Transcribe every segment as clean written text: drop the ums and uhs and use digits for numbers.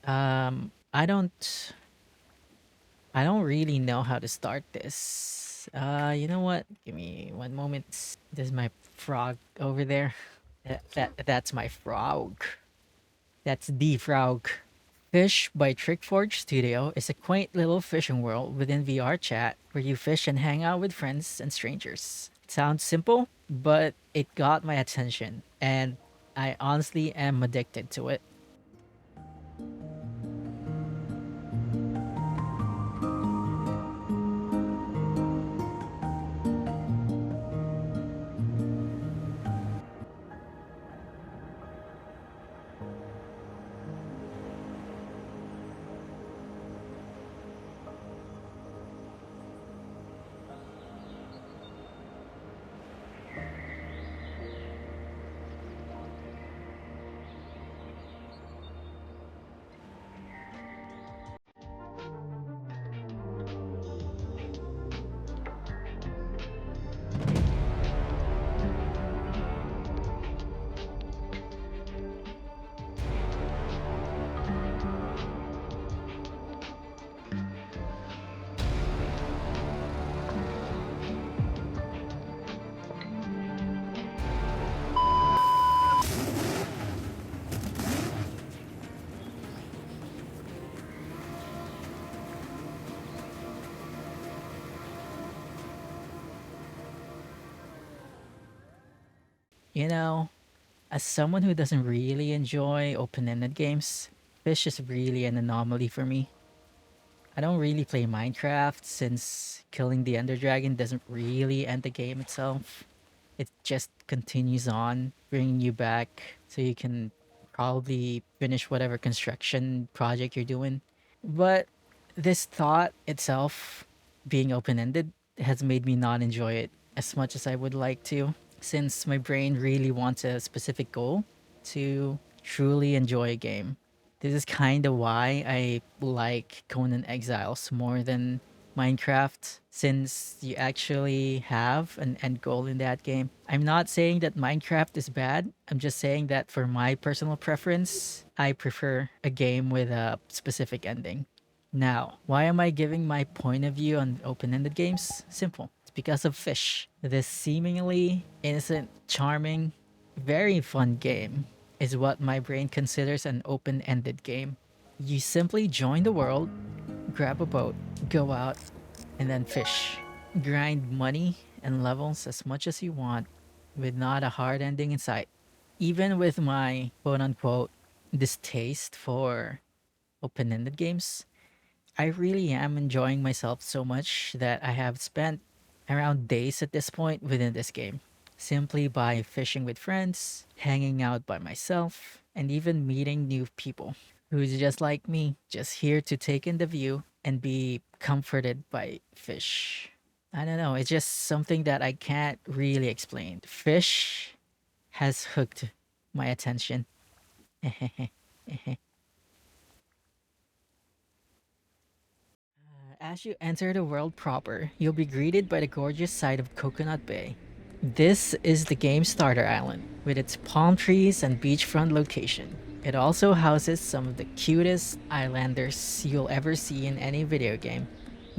I don't really know how to start this. You know what? Give me one moment. There's my frog over there. That's my frog. That's the frog. Fish by Trickforge Studio is a quaint little fishing world within VRChat where you fish and hang out with friends and strangers. It sounds simple, but it got my attention, and I honestly am addicted to it. You know, as someone who doesn't really enjoy open ended games, Fish is really an anomaly for me. I don't really play Minecraft since killing the Ender Dragon doesn't really end the game itself. It just continues on, bringing you back so you can probably finish whatever construction project you're doing. But this thought itself, being open ended, has made me not enjoy it as much as I would like to, since my brain really wants a specific goal to truly enjoy a game. This is kind of why I like Conan Exiles more than Minecraft, since you actually have an end goal in that game. I'm not saying that Minecraft is bad. I'm just saying that for my personal preference, I prefer a game with a specific ending. Now, why am I giving my point of view on open ended games? Simple. It's because of Fish. This seemingly innocent, charming, very fun game is what my brain considers an open ended game. You simply join the world, grab a boat, go out, and then fish. Grind money and levels as much as you want with not a hard ending in sight. Even with my quote unquote distaste for open ended games, I really am enjoying myself so much that I have spent around days at this point within this game, simply by fishing with friends, hanging out by myself, and even meeting new people who's just like me, just here to take in the view and be comforted by fish. I don't know, it's just something that I can't really explain. Fish has hooked my attention. As you enter the world proper, you'll be greeted by the gorgeous sight of Coconut Bay. This is the game starter island, with its palm trees and beachfront location. It also houses some of the cutest islanders you'll ever see in any video game.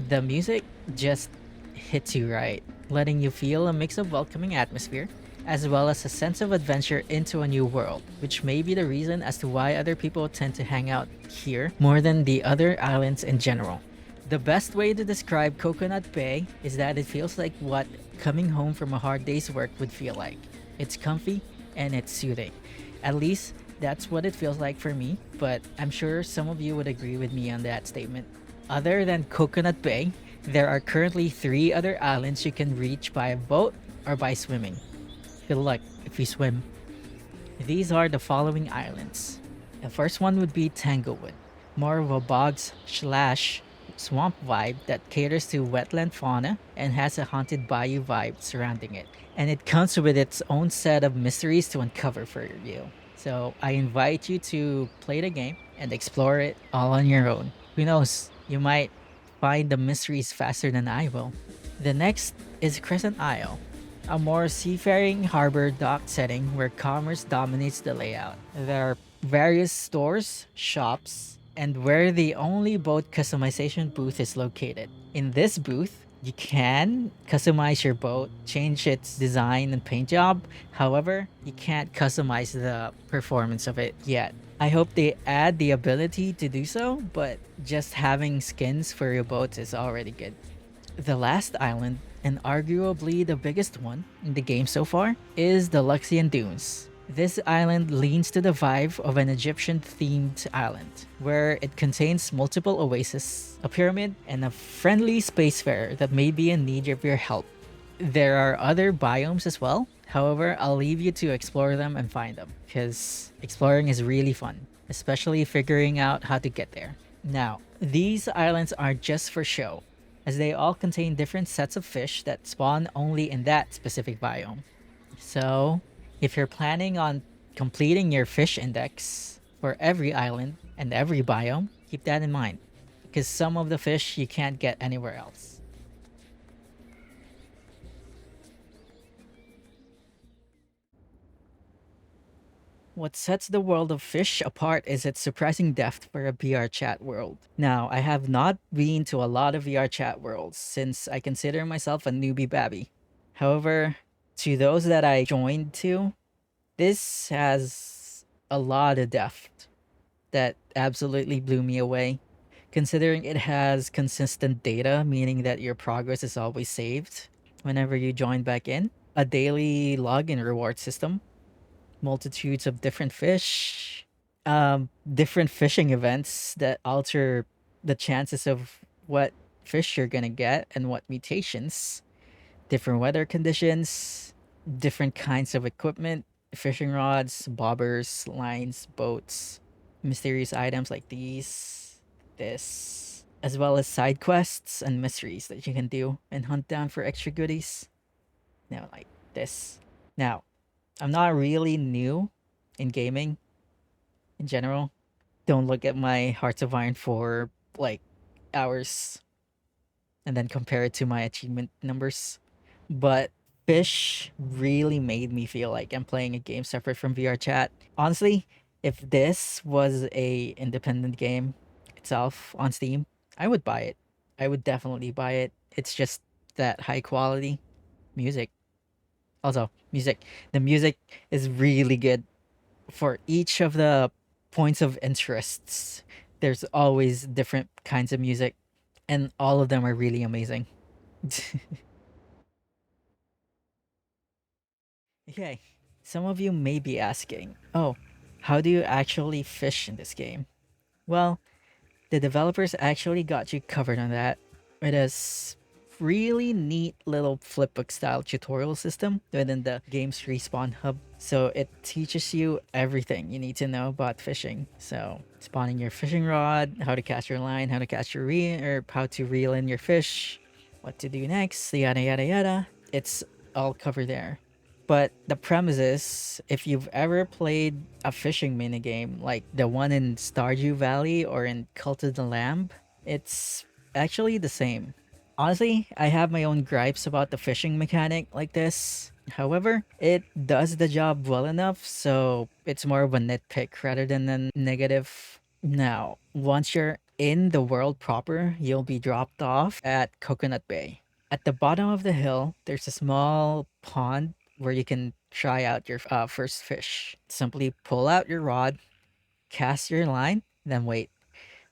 The music just hits you right, letting you feel a mix of welcoming atmosphere as well as a sense of adventure into a new world, which may be the reason as to why other people tend to hang out here more than the other islands in general. The best way to describe Coconut Bay is that it feels like what coming home from a hard day's work would feel like. It's comfy and it's soothing. At least that's what it feels like for me, but I'm sure some of you would agree with me on that statement. Other than Coconut Bay, there are currently three other islands you can reach by boat or by swimming. Good luck if you swim. These are the following islands. The first one would be Tanglewood, more of a bogs slash swamp vibe that caters to wetland fauna and has a haunted bayou vibe surrounding it. And it comes with its own set of mysteries to uncover for you. So I invite you to play the game and explore it all on your own. Who knows, you might find the mysteries faster than I will. The next is Crescent Isle, a more seafaring harbor dock setting where commerce dominates the layout. There are various stores, shops, and where the only boat customization booth is located. In this booth, you can customize your boat, change its design and paint job. However, you can't customize the performance of it yet. I hope they add the ability to do so, but just having skins for your boats is already good. The last island, and arguably the biggest one in the game so far, is the Luxian Dunes. This island leans to the vibe of an Egyptian themed island, where it contains multiple oases, a pyramid, and a friendly spacefarer that may be in need of your help. There are other biomes as well. However, I'll leave you to explore them and find them, because exploring is really fun, especially figuring out how to get there. Now, these islands aren't just for show, as they all contain different sets of fish that spawn only in that specific biome. So, if you're planning on completing your fish index for every island and every biome, keep that in mind, because some of the fish you can't get anywhere else. What sets the world of fish apart is its surprising depth for a VRChat world. Now, I have not been to a lot of VRChat worlds since I consider myself a newbie babby. However, to those that I joined to, this has a lot of depth that absolutely blew me away. Considering it has consistent data, meaning that your progress is always saved whenever you join back in, a daily login reward system, multitudes of different fish, different fishing events that alter the chances of what fish you're gonna get and what mutations, different weather conditions, different kinds of equipment, fishing rods, bobbers, lines, boats, mysterious items like this, as well as side quests and mysteries that you can do and hunt down for extra goodies. Now, like this. Now, I'm not really new in gaming in general. Don't look at my Hearts of Iron for like hours and then compare it to my achievement numbers. But Fish really made me feel like I'm playing a game separate from VRChat. Honestly, if this was a independent game itself on Steam, I would buy it. I would definitely buy it. It's just that high quality music. Also, music. The music is really good for each of the points of interests. There's always different kinds of music, and all of them are really amazing. Okay, some of you may be asking, oh, how do you actually fish in this game? Well, the developers actually got you covered on that. It is really neat little flipbook style tutorial system within the game's respawn hub. So it teaches you everything you need to know about fishing. So spawning your fishing rod, how to catch your line, how to catch your reel, or how to reel in your fish, what to do next, yada yada yada. It's all covered there. But the premise is, if you've ever played a fishing minigame like the one in Stardew Valley or in Cult of the Lamb, it's actually the same. Honestly, I have my own gripes about the fishing mechanic like this. However, it does the job well enough, so it's more of a nitpick rather than a negative. Now, once you're in the world proper, you'll be dropped off at Coconut Bay. At the bottom of the hill, there's a small pond where you can try out your first fish. Simply pull out your rod, cast your line, then wait.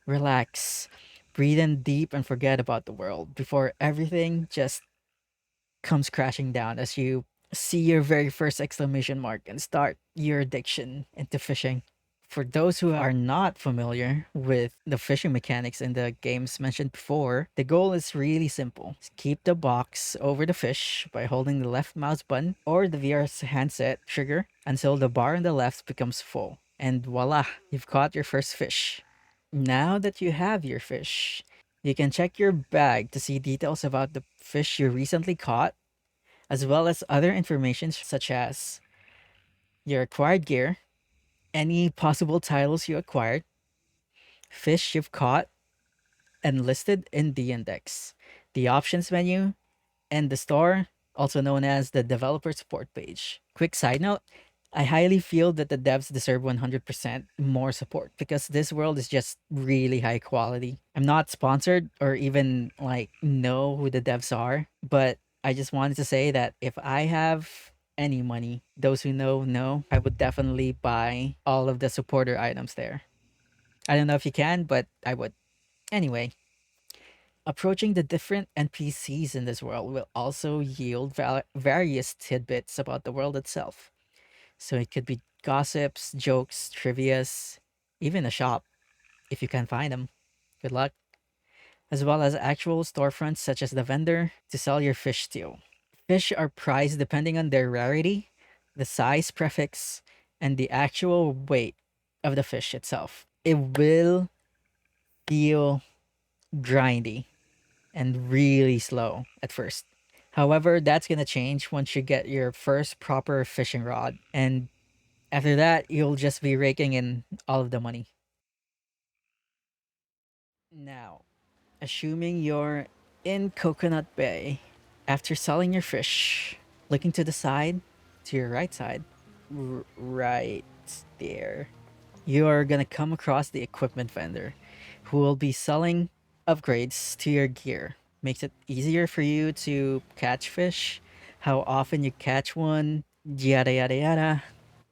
Relax. Breathe in deep and forget about the world before everything just comes crashing down as you see your very first exclamation mark and start your addiction into fishing. For those who are not familiar with the fishing mechanics in the games mentioned before, the goal is really simple. Keep the box over the fish by holding the left mouse button or the VR's handset trigger until the bar on the left becomes full. And voila, you've caught your first fish. Now that you have your fish, you can check your bag to see details about the fish you recently caught, as well as other information such as your acquired gear, any possible titles you acquired, fish you've caught, and listed in the index, the options menu, and the store, also known as the developer support page. Quick side note, I highly feel that the devs deserve 100% more support because this world is just really high quality. I'm not sponsored or even like know who the devs are, but I just wanted to say that if I have any money, those who know, I would definitely buy all of the supporter items there. I don't know if you can, but I would. Anyway, approaching the different NPCs in this world will also yield various tidbits about the world itself. So it could be gossips, jokes, trivias, even a shop, if you can find them. Good luck. As well as actual storefronts such as the vendor to sell your fish to. Fish are priced depending on their rarity, the size prefix, and the actual weight of the fish itself. It will feel grindy and really slow at first. However, that's going to change once you get your first proper fishing rod. And after that, you'll just be raking in all of the money. Now, assuming you're in Coconut Bay, after selling your fish, looking to the side, to your right side, right there, you're gonna come across the equipment vendor who will be selling upgrades to your gear. Makes it easier for you to catch fish, how often you catch one, yada yada yada.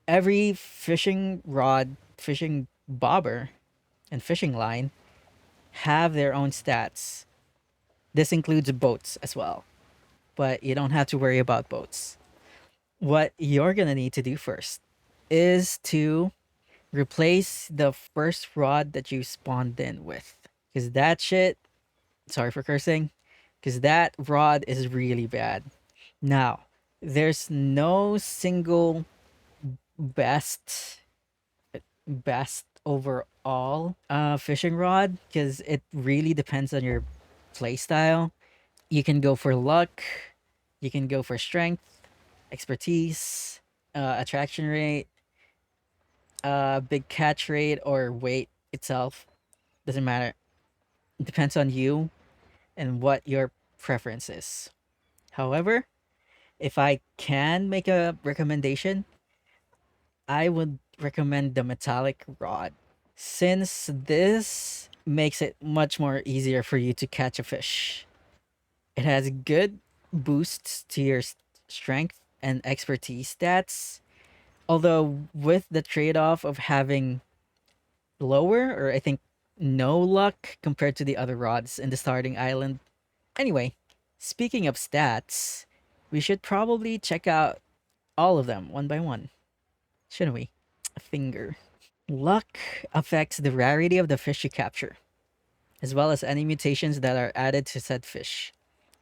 Every fishing rod, fishing bobber, and fishing line have their own stats. This includes boats as well, but you don't have to worry about boats. What you're gonna need to do first is to replace the first rod that you spawned in with. Because that shit, sorry for cursing, because that rod is really bad. Now, there's no single best best overall fishing rod because it really depends on your play style. You can go for luck, you can go for strength, expertise, attraction rate, big catch rate, or weight itself. Doesn't matter. It depends on you and what your preference is. However, if I can make a recommendation, I would recommend the metallic rod since this makes it much more easier for you to catch a fish. It has good boosts to your strength and expertise stats, although with the trade-off of having lower or I think no luck compared to the other rods in the starting island. Anyway, speaking of stats, we should probably check out all of them one by one, shouldn't we? A finger. Luck affects the rarity of the fish you capture, as well as any mutations that are added to said fish.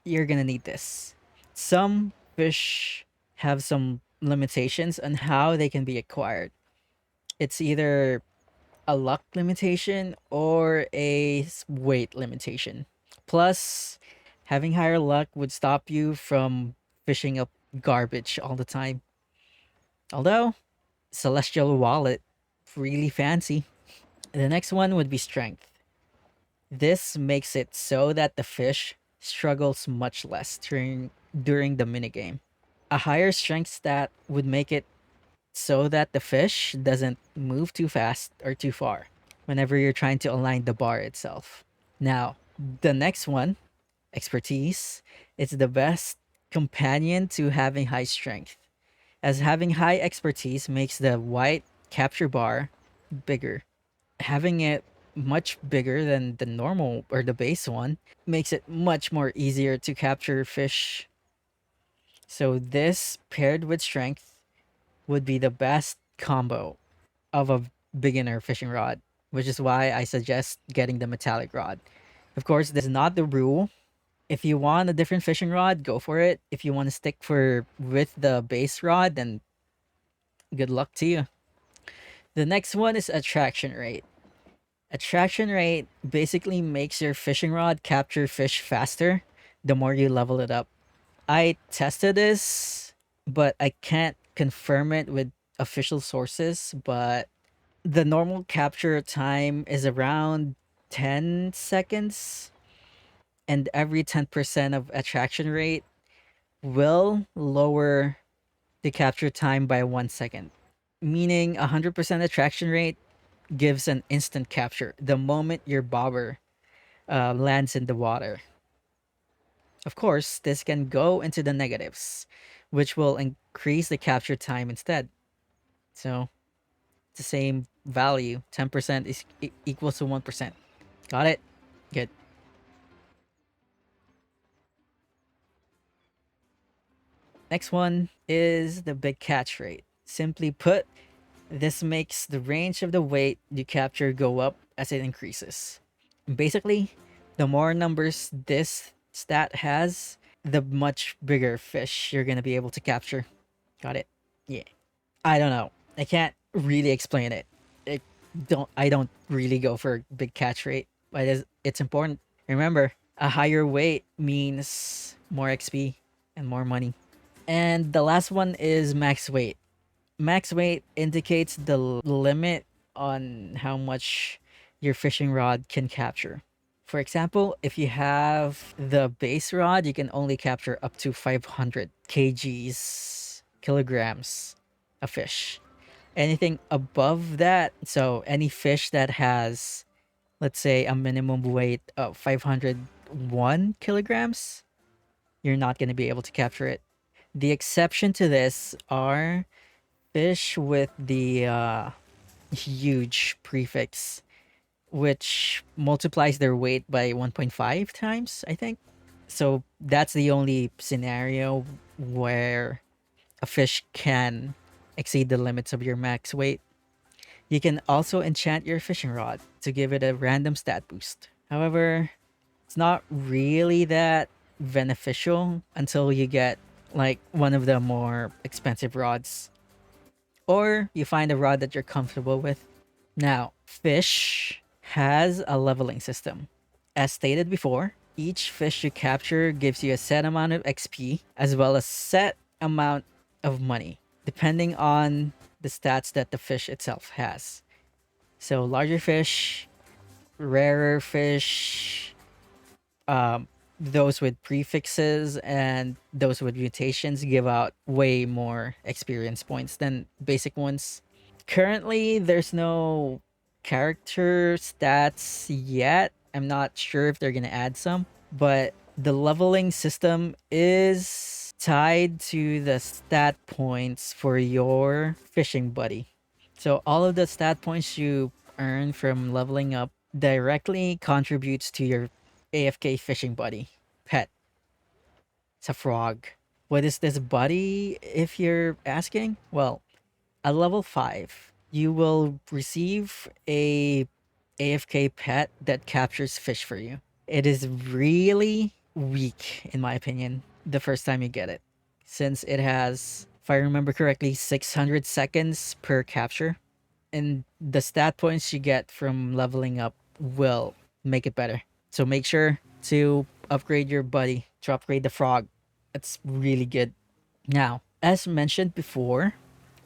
You're gonna need this. Some fish have some limitations on how they can be acquired. It's either a luck limitation or a weight limitation. Plus, having higher luck would stop you from fishing up garbage all the time. Although, Celestial Wallet, really fancy. The next one would be strength. This makes it so that the fish struggles much less during the minigame. A higher strength stat would make it so that the fish doesn't move too fast or too far whenever you're trying to align the bar itself. Now, the next one, expertise, it's the best companion to having high strength, as having high expertise makes the white capture bar bigger. Having it much bigger than the normal or the base one makes it much more easier to capture fish. So this paired with strength would be the best combo of a beginner fishing rod, which is why I suggest getting the metallic rod. Of course, this is not the rule. If you want a different fishing rod, go for it. If you want to stick for with the base rod, then good luck to you. The next one is attraction rate. Attraction rate basically makes your fishing rod capture fish faster the more you level it up. I tested this, but I can't confirm it with official sources, but the normal capture time is around 10 seconds, and every 10% of attraction rate will lower the capture time by 1 second. meaning 100% attraction rate gives an instant capture the moment your bobber lands in the water. Of course, this can go into the negatives, which will increase the capture time instead. So it's the same value. 10% is equals to 1%. Got it? Good. Next one is the big catch rate. Simply put, this makes the range of the weight you capture go up as it increases. Basically, the more numbers this stat has, the much bigger fish you're gonna be able to capture. Got it? Yeah. I don't know. I can't really explain it. it I don't really go for big catch rate, but it's important. Remember, a higher weight means more XP and more money. And the last one is max weight. Max weight indicates the limit on how much your fishing rod can capture. For example, if you have the base rod, you can only capture up to 500 kgs, kilograms of fish. Anything above that, so any fish that has, let's say, a minimum weight of 501 kilograms, you're not going to be able to capture it. The exception to this are fish with the huge prefix, which multiplies their weight by 1.5 times, I think. So that's the only scenario where a fish can exceed the limits of your max weight. You can also enchant your fishing rod to give it a random stat boost. However, it's not really that beneficial until you get like one of the more expensive rods, or you find a rod that you're comfortable with. Now, fish has a leveling system. As stated before, each fish you capture gives you a set amount of XP as well as set amount of money, depending on the stats that the fish itself has. So larger fish, rarer fish, those with prefixes and those with mutations give out way more experience points than basic ones. Currently, there's no character stats yet. I'm not sure if they're gonna add some, but the leveling system is tied to the stat points for your fishing buddy. So all of the stat points you earn from leveling up directly contributes to your AFK fishing buddy pet. It's a frog. What is this buddy, if you're asking? Well, at level 5, you will receive a AFK pet that captures fish for you. It is really weak, in my opinion, the first time you get it, since it has, if I remember correctly, 600 seconds per capture. And the stat points you get from leveling up will make it better. So make sure to upgrade your buddy, to upgrade the frog. It's really good. Now, as mentioned before,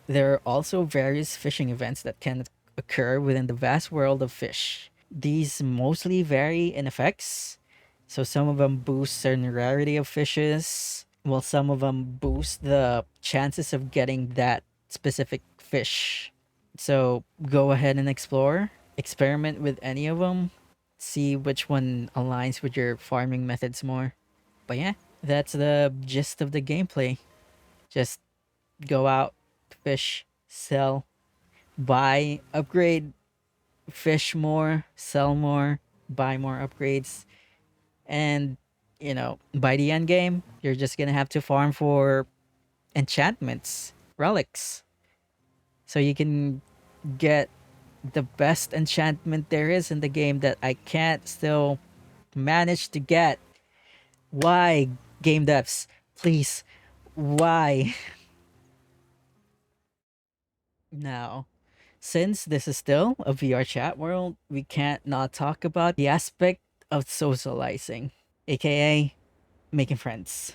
there are also various fishing events that can occur within the vast world of fish. These mostly vary in effects. So some of them boost certain rarity of fishes, while some of them boost the chances of getting that specific fish. So go ahead and explore, experiment with any of them, see which one aligns with your farming methods more. But yeah, that's the gist of the gameplay. Just go out, fish, sell, buy, upgrade, fish more, sell more, buy more upgrades. And, by the end game, you're just gonna have to farm for enchantments, relics. So you can get the best enchantment there is in the game that I can't still manage to get. Why, game devs? Please, why? Now, since this is still a VR chat world, we can't not talk about the aspect of socializing, aka making friends.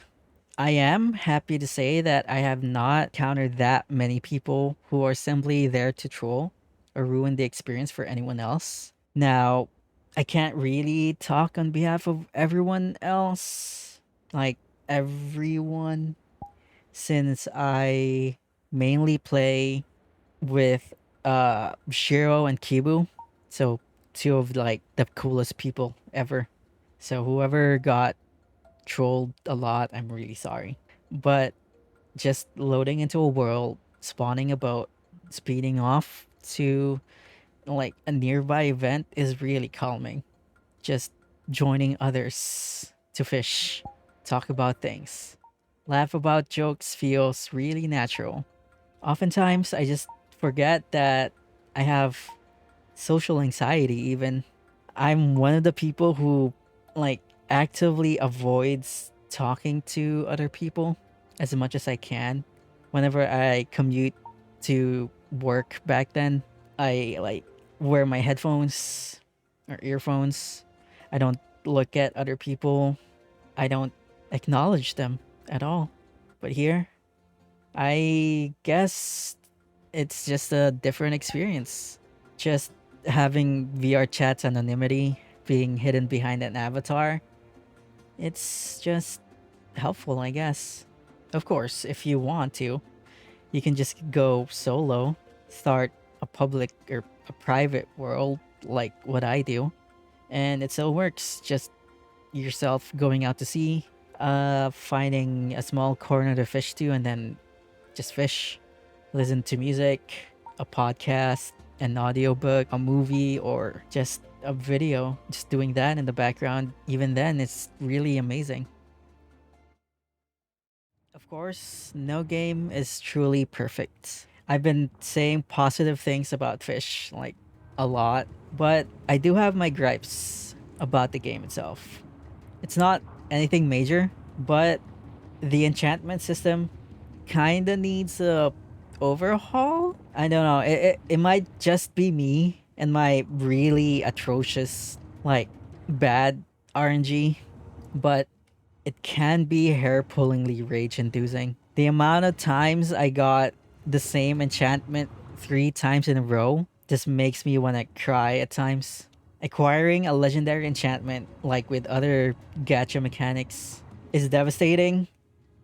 I am happy to say that I have not encountered that many people who are simply there to troll or ruin the experience for anyone else. Now, I can't really talk on behalf of everyone else, like everyone, since I mainly play with Shiro and Kibu. So two of like the coolest people ever. So whoever got trolled a lot, I'm really sorry. But just loading into a world, spawning a boat, speeding off to like a nearby event is really calming. Just joining others to fish, talk about things, laugh about jokes feels really natural. Oftentimes, I just forget that I have social anxiety, even. I'm one of the people who, like, actively avoids talking to other people as much as I can. Whenever I commute to work back then, I, like, wear my headphones or earphones. I don't look at other people. I don't acknowledge them at all. But here, I guess it's just a different experience. Just having VRChat's anonymity, being hidden behind an avatar, it's just helpful, I guess. Of course, if you want to, you can just go solo, start a public or a private world like what I do, and it still works. Just yourself going out to sea, finding a small corner to fish to, and then just fish, listen to music, a podcast, an audiobook, a movie, or just a video. Just doing that in the background, even then, it's really amazing. Of course, no game is truly perfect. I've been saying positive things about Fish, like a lot, but I do have my gripes about the game itself. It's not anything major, but the enchantment system kinda needs a overhaul. I don't know. It might just be me and my really atrocious, like, bad RNG, but it can be hair pullingly rage inducing. The amount of times I got the same enchantment 3 times in a row just makes me want to cry at times. Acquiring a legendary enchantment, like with other gacha mechanics, is devastating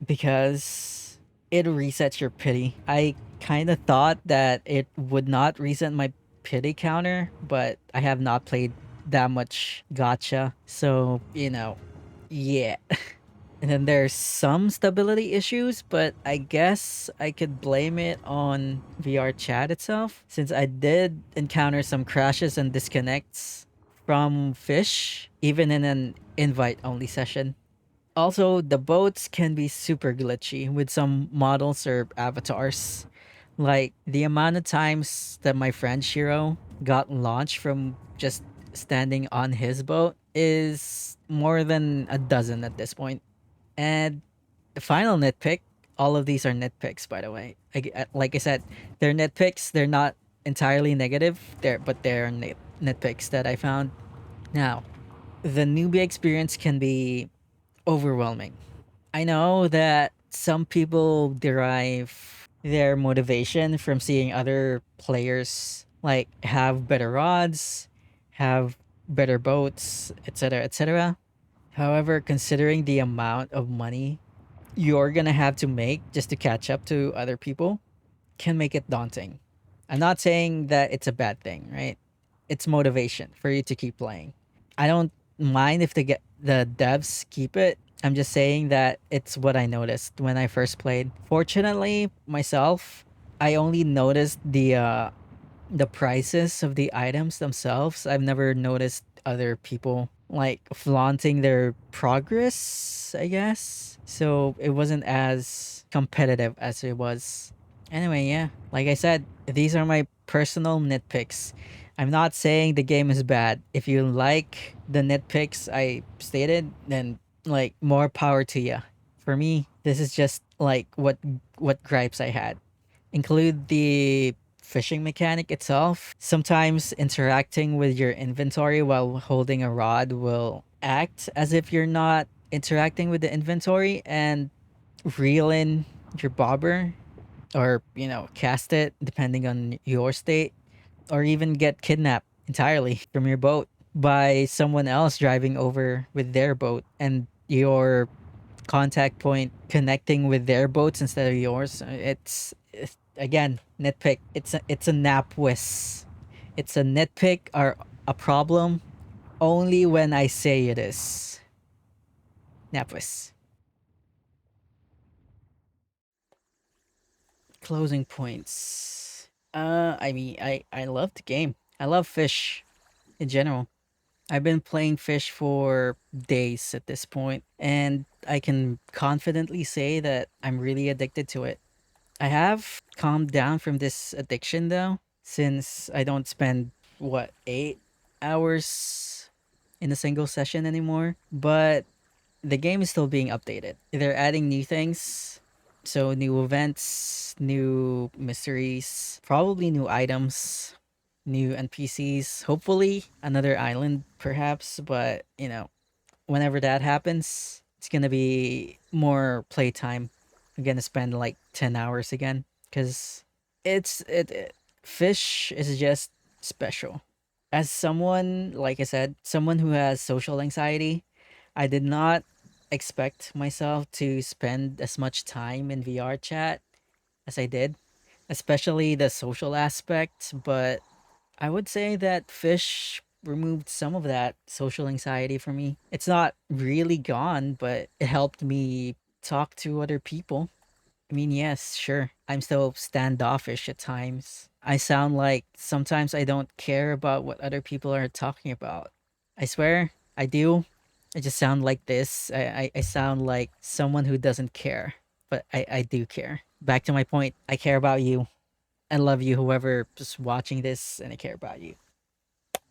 because it resets your pity. I kind of thought that it would not reset my pity counter, but I have not played that much gacha. So, yeah. And then there's some stability issues, but I guess I could blame it on VRChat itself, since I did encounter some crashes and disconnects from Fish, even in an invite only session. Also, the boats can be super glitchy with some models or avatars. Like the amount of times that my friend Shiro got launched from just standing on his boat is more than a dozen at this point. And the final nitpick, all of these are nitpicks, by the way. Like I said, they're nitpicks. They're not entirely negative. They're nitpicks that I found. Now, the newbie experience can be overwhelming. I know that some people derive their motivation from seeing other players like have better rods, have better boats, etc., etc. However, considering the amount of money you're gonna have to make just to catch up to other people can make it daunting. I'm not saying that it's a bad thing, right? It's motivation for you to keep playing. I don't mind if the devs keep it. I'm just saying that it's what I noticed when I first played. Fortunately, myself, I only noticed the prices of the items themselves. I've never noticed other people like flaunting their progress, I guess. So it wasn't as competitive as it was. Anyway, yeah, like I said, these are my personal nitpicks. I'm not saying the game is bad. If you like the nitpicks I stated, then like more power to you. For me, this is just like what gripes I had. Include the fishing mechanic itself. Sometimes interacting with your inventory while holding a rod will act as if you're not interacting with the inventory and reel in your bobber or, cast it depending on your state, or even get kidnapped entirely from your boat by someone else driving over with their boat and your contact point connecting with their boats instead of yours. again, nitpick. It's a napwis. It's a nitpick or a problem only when I say it is. Napwis. Closing points. I mean, I love the game. I love fish in general. I've been playing fish for days at this point, and I can confidently say that I'm really addicted to it. I have calmed down from this addiction though, since I don't spend, what, 8 hours in a single session anymore. But the game is still being updated. They're adding new things. So, new events, new mysteries, probably new items, new NPCs, hopefully another island, perhaps. But, whenever that happens, it's gonna be more playtime. I'm gonna spend like 10 hours again because fish is just special. As someone, like I said, someone who has social anxiety, I did not expect myself to spend as much time in VR chat as I did, especially the social aspect. But I would say that fish removed some of that social anxiety for me. It's not really gone, but it helped me talk to other people. I mean, yes, sure. I'm still standoffish at times. I sound like sometimes I don't care about what other people are talking about. I swear, I do. I just sound like this. I sound like someone who doesn't care, but I do care. Back to my point, I care about you. I love you, whoever is watching this, and I care about you.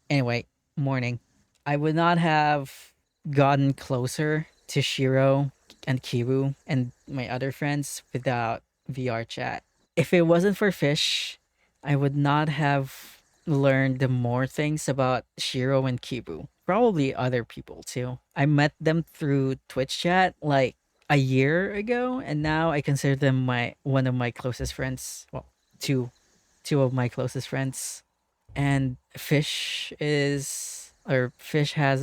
Anyway, morning. I would not have gotten closer to Shiro and Kiru and my other friends without VR chat. If it wasn't for Fish, I would not have learned more things about Shiro and Kiru. Probably other people too. I met them through Twitch chat like a year ago, and now I consider them my one of my closest friends. Well, two of my closest friends. And Fish has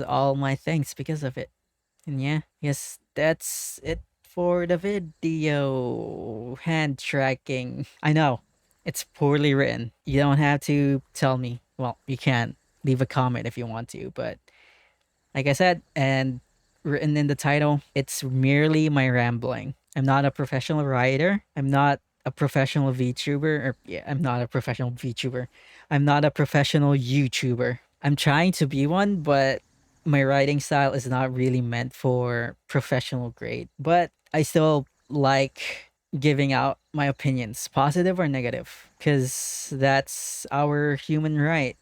all my thanks because of it. And yeah, yes, that's it for the video. Hand tracking. I know, it's poorly written. You don't have to tell me. Well, you can leave a comment if you want to, but like I said, and written in the title, it's merely my rambling. I'm not a professional writer. I'm not a professional VTuber. Or, yeah, I'm not a professional VTuber. I'm not a professional YouTuber. I'm trying to be one, but my writing style is not really meant for professional grade. But I still like giving out my opinions, positive or negative, because that's our human right?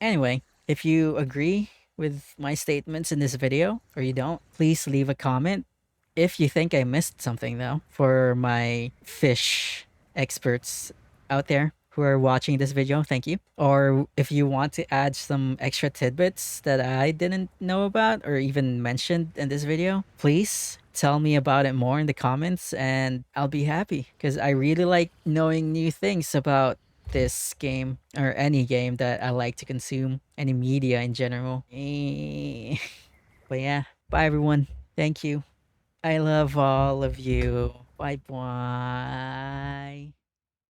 Anyway, if you agree with my statements in this video or you don't, please leave a comment. If you think I missed something, though, for my fish experts out there who are watching this video, thank you. Or if you want to add some extra tidbits that I didn't know about or even mentioned in this video, please tell me about it more in the comments and I'll be happy because I really like knowing new things about this game or any game that I like to consume, any media in general. But yeah, bye everyone. Thank you. I love all of you. Bye bye.